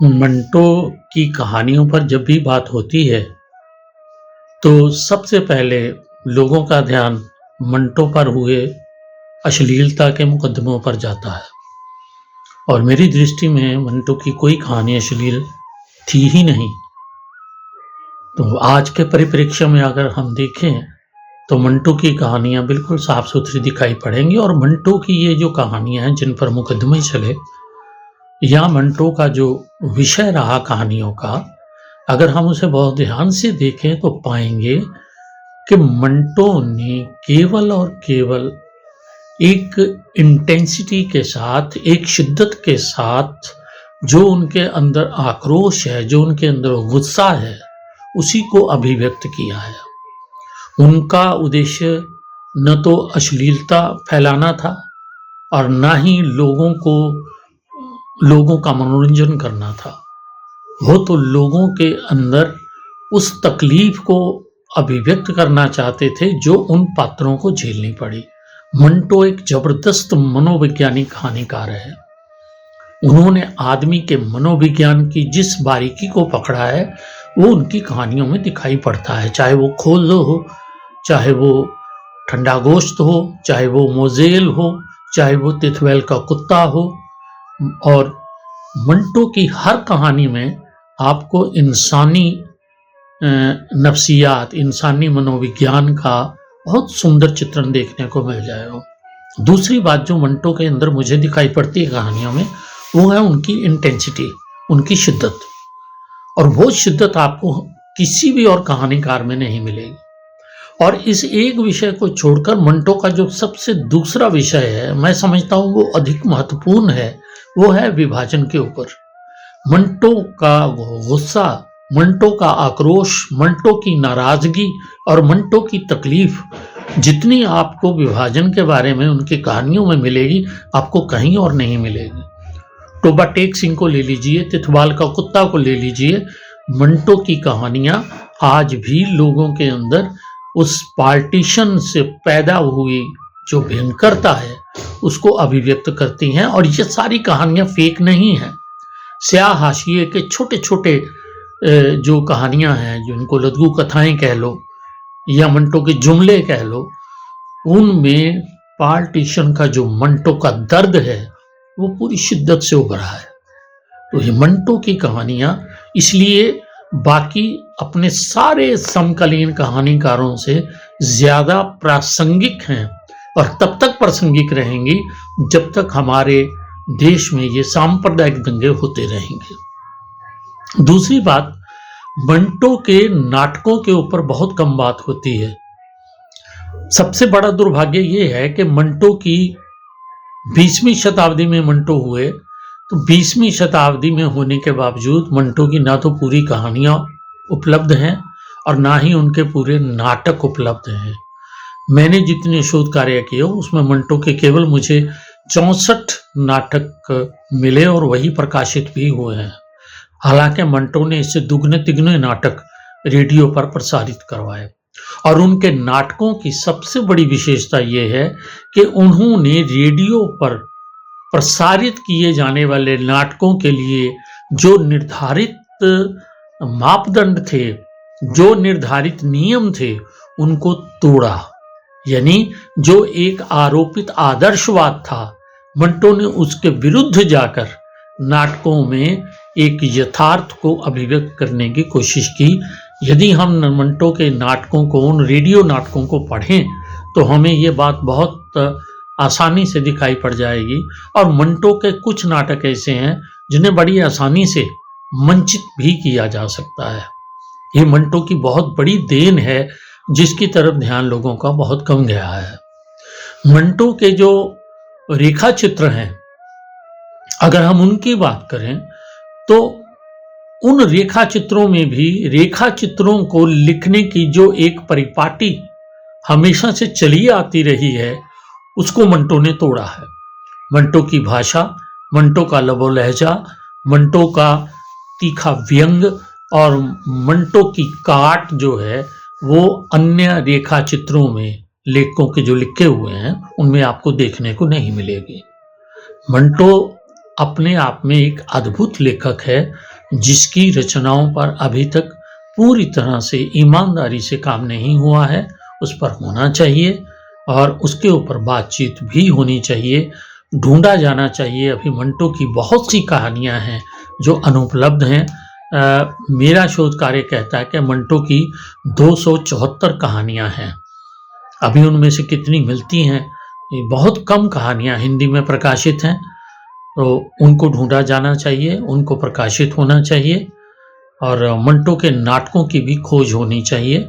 मंटो की कहानियों पर जब भी बात होती है, तो सबसे पहले लोगों का ध्यान मंटो पर हुए अश्लीलता के मुकदमों पर जाता है और मेरी दृष्टि में मंटो की कोई कहानी अश्लील थी ही नहीं। तो आज के परिप्रेक्ष्य में अगर हम देखें, तो मंटो की कहानियाँ बिल्कुल साफ-सुथरी दिखाई पड़ेंगी और मंटो की ये जो कहानियाँ हैं, जिन पर मुकदमे चले या मंटो का जो विषय रहा कहानियों का, अगर हम उसे बहुत ध्यान से देखें तो पाएंगे कि मंटो ने केवल और केवल एक इंटेंसिटी के साथ, एक शिद्दत के साथ जो उनके अंदर आक्रोश है, जो उनके अंदर गुस्सा है, उसी को अभिव्यक्त किया है। उनका उद्देश्य न तो अश्लीलता फैलाना था और ना ही लोगों का मनोरंजन करना था। वो तो लोगों के अंदर उस तकलीफ को अभिव्यक्त करना चाहते थे जो उन पात्रों को झेलनी पड़ी। मंटो एक जबरदस्त मनोवैज्ञानिक कहानीकार है। उन्होंने आदमी के मनोविज्ञान की जिस बारीकी को पकड़ा है, वो उनकी कहानियों में दिखाई पड़ता है। चाहे वो खोलो हो, चाहे वो ठंडा गोश्त हो, चाहे वो मोजेल हो, चाहे वो तिथवेल का कुत्ता हो, और मंटो की हर कहानी में आपको इंसानी नफ्सियात, इंसानी मनोविज्ञान का बहुत सुंदर चित्रण देखने को मिल जाएगा। दूसरी बात जो मंटो के अंदर मुझे दिखाई पड़ती है कहानियों में, वो है उनकी इंटेंसिटी, उनकी शिद्दत। और वो शिद्दत आपको किसी भी और कहानीकार में नहीं मिलेगी। और इस एक विषय को छोड़कर मंटो का जो सबसे दूसरा विषय है, मैं समझता हूँ वो अधिक महत्वपूर्ण है, वो है विभाजन के ऊपर। मंटो का गुस्सा, मंटो का आक्रोश, मंटो की नाराजगी और मंटो की तकलीफ जितनी आपको विभाजन के बारे में उनकी कहानियों में मिलेगी, आपको कहीं और नहीं मिलेगी। टोबा टेक सिंह को ले लीजिए, तिथवाल का कुत्ता को ले लीजिए, मंटो की कहानियां आज भी लोगों के अंदर उस पार्टीशन से पैदा हुई जो भयंकरता है उसको अभिव्यक्त करती हैं। और ये सारी कहानियां फेक नहीं हैं। स्याह हाशिए के छोटे छोटे जो कहानियां हैं, जिनको लघु कथाएं कह लो या मंटो के जुमले कह लो, उनमें पार्टीशन का जो मंटो का दर्द है वो पूरी शिद्दत से उभरा है। तो ये मंटो की कहानियां इसलिए बाकी अपने सारे समकालीन कहानीकारों से ज्यादा प्रासंगिक हैं और तब तक प्रासंगिक रहेंगी जब तक हमारे देश में ये सांप्रदायिक दंगे होते रहेंगे। दूसरी बात, मंटो के नाटकों के ऊपर बहुत कम बात होती है। सबसे बड़ा दुर्भाग्य ये है कि मंटो की 20वीं शताब्दी में मंटो हुए, तो 20वीं शताब्दी में होने के बावजूद मंटो की ना तो पूरी कहानियां उपलब्ध हैं और ना ही उनके पूरे नाटक उपलब्ध हैं। मैंने जितने शोध कार्य किए उसमें मंटो के केवल मुझे 64 नाटक मिले और वही प्रकाशित भी हुए हैं। हालांकि मंटो ने इससे दुगने तिगने नाटक रेडियो पर प्रसारित करवाए और उनके नाटकों की सबसे बड़ी विशेषता यह है कि उन्होंने रेडियो पर प्रसारित किए जाने वाले नाटकों के लिए जो निर्धारित मापदंड थे, जो निर्धारित नियम थे, उनको तोड़ा। यानी जो एक आरोपित आदर्शवाद था, मंटो ने उसके विरुद्ध जाकर नाटकों में एक यथार्थ को अभिव्यक्त करने की कोशिश की। यदि हम मंटो के नाटकों को, उन रेडियो नाटकों को पढ़ें, तो हमें ये बात बहुत आसानी से दिखाई पड़ जाएगी। और मंटो के कुछ नाटक ऐसे हैं जिन्हें बड़ी आसानी से मंचित भी किया जा सकता है। ये मंटो की बहुत बड़ी देन है जिसकी तरफ ध्यान लोगों का बहुत कम गया है। मंटो के जो रेखा चित्र हैं, अगर हम उनकी बात करें, तो उन रेखा चित्रों में भी रेखा चित्रों को लिखने की जो एक परिपाटी हमेशा से चली आती रही है, उसको मंटो ने तोड़ा है। मंटो की भाषा, मंटो का लबो लहजा, मंटो का तीखा व्यंग और मंटो की काट जो है, वो अन्य रेखा चित्रों में लेखकों के जो लिखे हुए हैं उनमें आपको देखने को नहीं मिलेगी। मंटो अपने आप में एक अद्भुत लेखक है जिसकी रचनाओं पर अभी तक पूरी तरह से ईमानदारी से काम नहीं हुआ है, उस पर होना चाहिए और उसके ऊपर बातचीत भी होनी चाहिए। ढूंढा जाना चाहिए। अभी मंटो की बहुत सी कहानियां हैं जो अनुपलब्ध हैं। मेरा शोध कार्य कहता है कि मंटो की 274 कहानियां हैं। अभी उनमें से कितनी मिलती हैं, ये बहुत कम कहानियां हिंदी में प्रकाशित हैं, तो उनको ढूंढा जाना चाहिए, उनको प्रकाशित होना चाहिए और मंटो के नाटकों की भी खोज होनी चाहिए।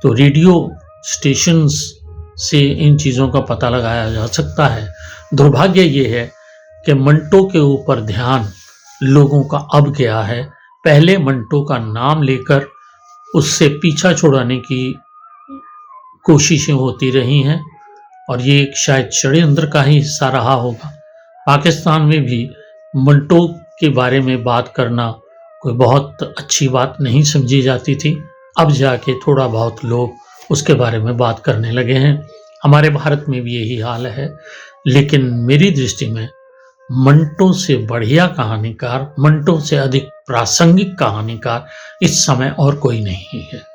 तो रेडियो स्टेशंस से इन चीज़ों का पता लगाया जा सकता है। दुर्भाग्य ये है कि मंटो के ऊपर ध्यान लोगों का अब गया है। पहले मंटो का नाम लेकर उससे पीछा छुड़ाने की कोशिशें होती रही हैं और ये एक शायद षड्यंत्र का ही हिस्सा रहा होगा। पाकिस्तान में भी मंटो के बारे में बात करना कोई बहुत अच्छी बात नहीं समझी जाती थी। अब जाके थोड़ा बहुत लोग उसके बारे में बात करने लगे हैं। हमारे भारत में भी यही हाल है, लेकिन मेरी दृष्टि में मंटो से बढ़िया कहानीकार, मंटो से अधिक प्रासंगिक कहानीकार इस समय और कोई नहीं है।